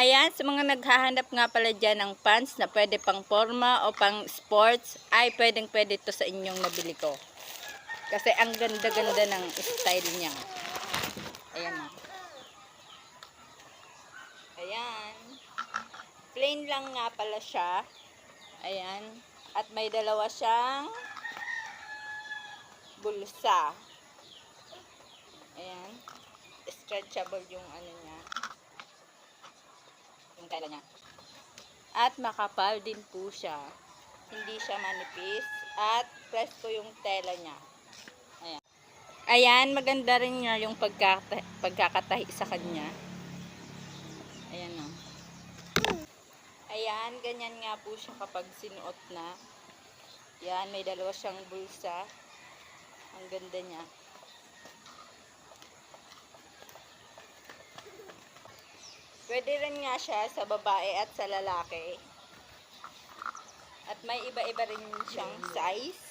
Ayan, sa mga naghahanap nga pala dyan ng pants na pwede pang forma o pang sports, ay pwedeng-pwede to sa inyong nabili ko. Kasi ang ganda-ganda ng style niya. Ayan o. Ayan. Plain lang nga pala siya. Ayan. At may dalawa siyang bulsa. Ayan. Stretchable yung ano niya. Yung tela niya. At makapal din po siya. Hindi siya manipis. At presko yung tela niya. Ayan. Ayan, maganda rin nga yung pagkakatahi sa kanya. Ayan o. Ayan, ganyan nga po siya kapag sinuot na. Ayan, may dalawa siyang bulsa. Ang ganda niya. Pwede rin nga siya sa babae at sa lalaki. At may iba-iba rin siyang size.